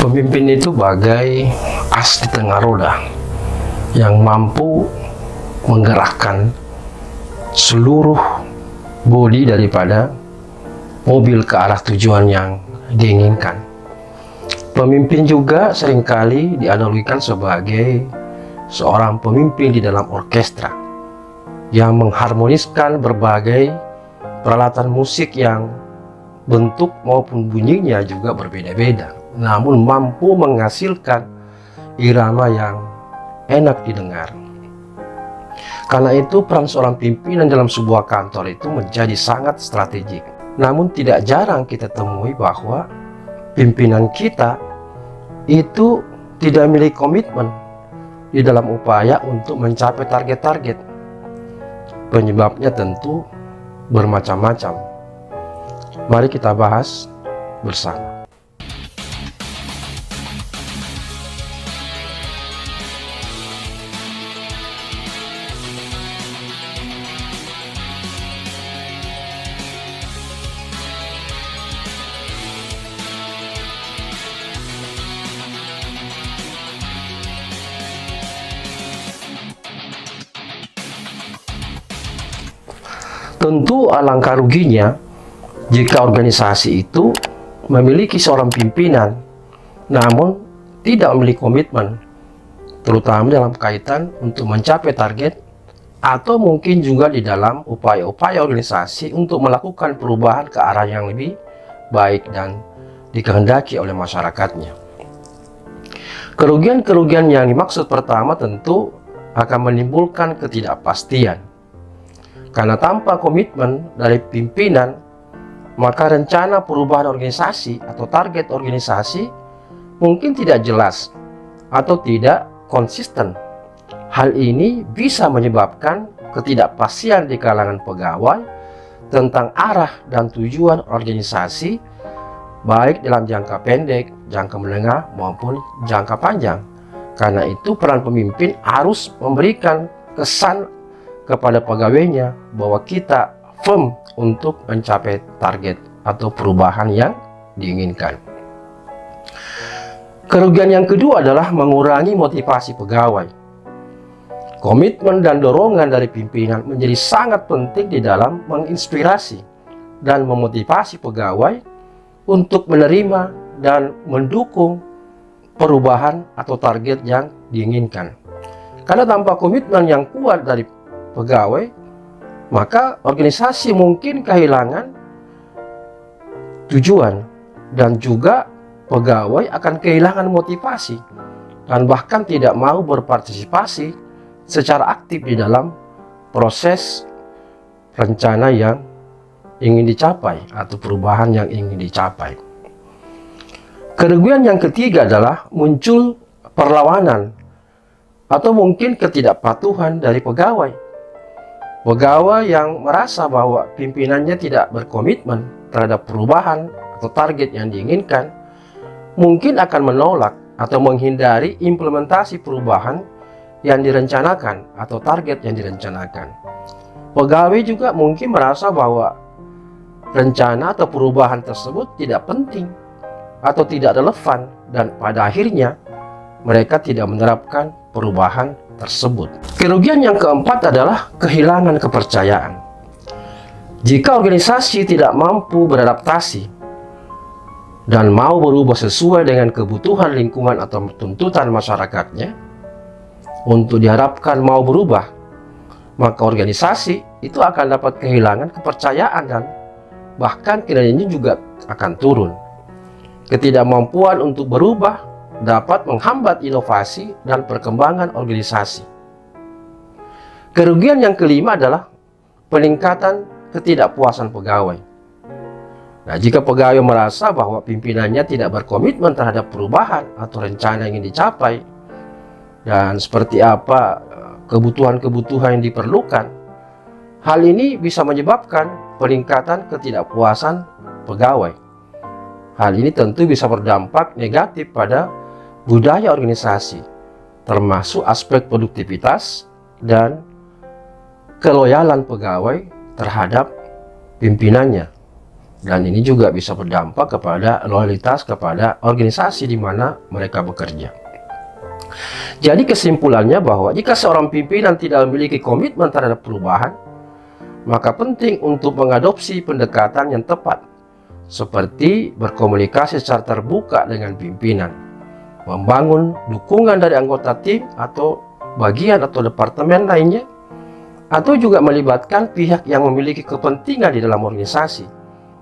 Pemimpin itu bagai as di tengah roda yang mampu menggerakkan seluruh bodi daripada mobil ke arah tujuan yang diinginkan. Pemimpin juga seringkali dianalogikan sebagai seorang pemimpin di dalam orkestra yang mengharmoniskan berbagai peralatan musik yang bentuk maupun bunyinya juga berbeda-beda, namun mampu menghasilkan irama yang enak didengar. Karena itu peran seorang pimpinan dalam sebuah kantor itu menjadi sangat strategik. Namun tidak jarang kita temui bahwa pimpinan kita itu tidak memiliki komitmen di dalam upaya untuk mencapai target-target. Penyebabnya tentu bermacam-macam. Mari kita bahas bersama. Tentu alangkah ruginya jika organisasi itu memiliki seorang pimpinan namun tidak memiliki komitmen, terutama dalam kaitan untuk mencapai target atau mungkin juga di dalam upaya-upaya organisasi untuk melakukan perubahan ke arah yang lebih baik dan dikehendaki oleh masyarakatnya. Kerugian-kerugian yang dimaksud pertama tentu akan menimbulkan ketidakpastian. Karena tanpa komitmen dari pimpinan, maka rencana perubahan organisasi atau target organisasi mungkin tidak jelas atau tidak konsisten. Hal ini bisa menyebabkan ketidakpastian di kalangan pegawai tentang arah dan tujuan organisasi, baik dalam jangka pendek, jangka menengah, maupun jangka panjang. Karena itu peran pemimpin harus memberikan kesan kepada pegawainya bahwa kita firm untuk mencapai target atau perubahan yang diinginkan. Kerugian yang kedua adalah mengurangi motivasi pegawai. Komitmen dan dorongan dari pimpinan menjadi sangat penting di dalam menginspirasi dan memotivasi pegawai untuk menerima dan mendukung perubahan atau target yang diinginkan. Karena tanpa komitmen yang kuat dari pegawai, maka organisasi mungkin kehilangan tujuan dan juga pegawai akan kehilangan motivasi dan bahkan tidak mau berpartisipasi secara aktif di dalam proses rencana yang ingin dicapai atau perubahan yang ingin dicapai. Kerugian yang ketiga adalah muncul perlawanan atau mungkin ketidakpatuhan dari pegawai. Pegawai yang merasa bahwa pimpinannya tidak berkomitmen terhadap perubahan atau target yang diinginkan mungkin akan menolak atau menghindari implementasi perubahan yang direncanakan atau target yang direncanakan. Pegawai juga mungkin merasa bahwa rencana atau perubahan tersebut tidak penting atau tidak relevan dan pada akhirnya mereka tidak menerapkan perubahan tersebut. Kerugian yang keempat adalah kehilangan kepercayaan. Jika organisasi tidak mampu beradaptasi dan mau berubah sesuai dengan kebutuhan lingkungan atau tuntutan masyarakatnya, untuk diharapkan mau berubah, maka organisasi itu akan dapat kehilangan kepercayaan dan bahkan kinerjanya juga akan turun. Ketidakmampuan untuk berubah dapat menghambat inovasi dan perkembangan organisasi. Kerugian yang kelima adalah peningkatan ketidakpuasan pegawai. Nah, jika pegawai merasa bahwa pimpinannya tidak berkomitmen terhadap perubahan atau rencana yang ingin dicapai dan seperti apa kebutuhan-kebutuhan yang diperlukan, hal ini bisa menyebabkan peningkatan ketidakpuasan pegawai. Hal ini tentu bisa berdampak negatif pada budaya organisasi, termasuk aspek produktivitas dan keloyalan pegawai terhadap pimpinannya. Dan ini juga bisa berdampak kepada loyalitas kepada organisasi di mana mereka bekerja. Jadi kesimpulannya bahwa jika seorang pimpinan tidak memiliki komitmen terhadap perubahan, maka penting untuk mengadopsi pendekatan yang tepat, seperti berkomunikasi secara terbuka dengan pimpinan, membangun dukungan dari anggota tim atau bagian atau departemen lainnya, atau juga melibatkan pihak yang memiliki kepentingan di dalam organisasi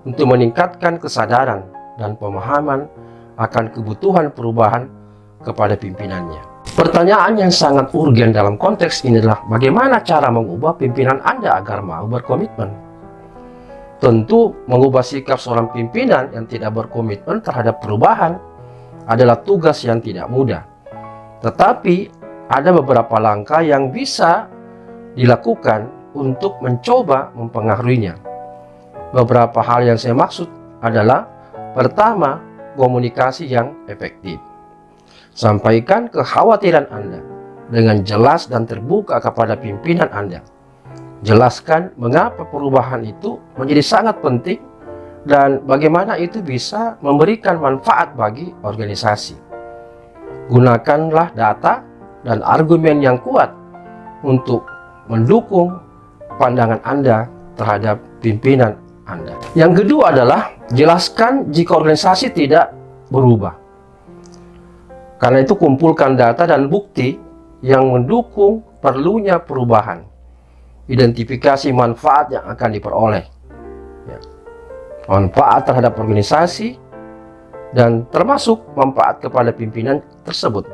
untuk meningkatkan kesadaran dan pemahaman akan kebutuhan perubahan kepada pimpinannya. Pertanyaan yang sangat urgen dalam konteks ini adalah bagaimana cara mengubah pimpinan Anda agar mau berkomitmen? Tentu mengubah sikap seorang pimpinan yang tidak berkomitmen terhadap perubahan adalah tugas yang tidak mudah. Tetapi ada beberapa langkah yang bisa dilakukan untuk mencoba mempengaruhinya. Beberapa hal yang saya maksud adalah, pertama, komunikasi yang efektif. Sampaikan kekhawatiran Anda dengan jelas dan terbuka kepada pimpinan Anda. Jelaskan mengapa perubahan itu menjadi sangat penting dan bagaimana itu bisa memberikan manfaat bagi organisasi. Gunakanlah data dan argumen yang kuat untuk mendukung pandangan Anda terhadap pimpinan Anda. Yang kedua adalah jelaskan jika organisasi tidak berubah. Karena itu kumpulkan data dan bukti yang mendukung perlunya perubahan. Identifikasi manfaat yang akan diperoleh. Manfaat terhadap organisasi dan termasuk manfaat kepada pimpinan tersebut.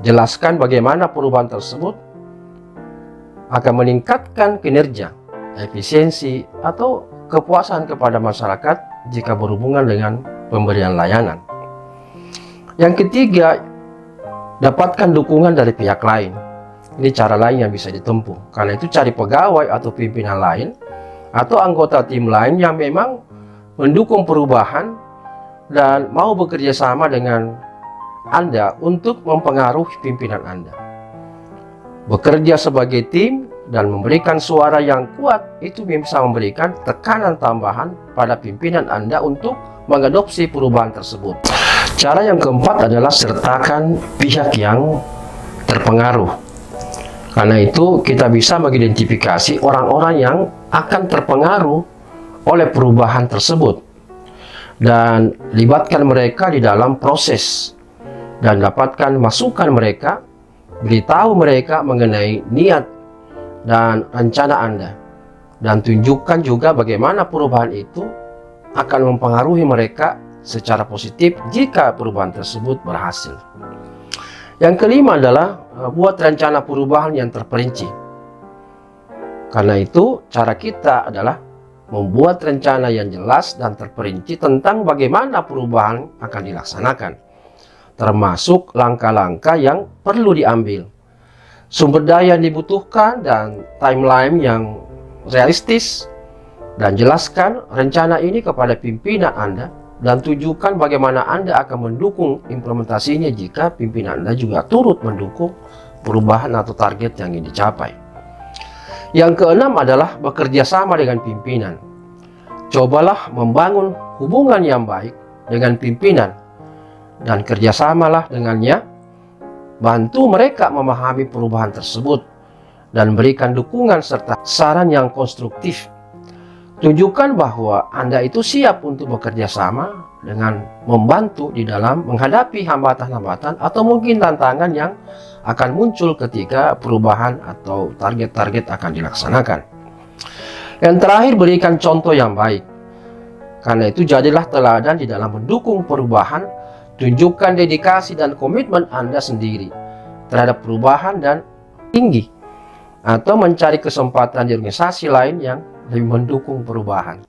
Jelaskan bagaimana perubahan tersebut akan meningkatkan kinerja, efisiensi, atau kepuasan kepada masyarakat jika berhubungan dengan pemberian layanan. Yang ketiga, dapatkan dukungan dari pihak lain. Ini cara lain yang bisa ditempuh. Karena itu cari pegawai atau pimpinan lain atau anggota tim lain yang memang mendukung perubahan dan mau bekerja sama dengan Anda untuk mempengaruhi pimpinan Anda. Bekerja sebagai tim dan memberikan suara yang kuat itu bisa memberikan tekanan tambahan pada pimpinan Anda untuk mengadopsi perubahan tersebut. Cara yang keempat adalah sertakan pihak yang terpengaruh. Karena itu kita bisa mengidentifikasi orang-orang yang akan terpengaruh oleh perubahan tersebut dan libatkan mereka di dalam proses dan dapatkan masukan mereka, beritahu mereka mengenai niat dan rencana Anda, dan tunjukkan juga bagaimana perubahan itu akan mempengaruhi mereka secara positif jika perubahan tersebut berhasil. Yang kelima adalah buat rencana perubahan yang terperinci. Karena itu cara kita adalah membuat rencana yang jelas dan terperinci tentang bagaimana perubahan akan dilaksanakan, termasuk langkah-langkah yang perlu diambil, sumber daya yang dibutuhkan, dan timeline yang realistis. Dan jelaskan rencana ini kepada pimpinan Anda dan tunjukkan bagaimana Anda akan mendukung implementasinya jika pimpinan Anda juga turut mendukung perubahan atau target yang ingin dicapai. Yang keenam adalah bekerja sama dengan pimpinan. Cobalah membangun hubungan yang baik dengan pimpinan dan kerjasamalah dengannya. Bantu mereka memahami perubahan tersebut dan berikan dukungan serta saran yang konstruktif. Tunjukkan bahwa Anda itu siap untuk bekerja sama dengan membantu di dalam menghadapi hambatan-hambatan atau mungkin tantangan yang akan muncul ketika perubahan atau target-target akan dilaksanakan. Yang terakhir, berikan contoh yang baik. Karena itu jadilah teladan di dalam mendukung perubahan. Tunjukkan dedikasi dan komitmen Anda sendiri terhadap perubahan dan tinggi, atau mencari kesempatan di organisasi lain yang lebih mendukung perubahan.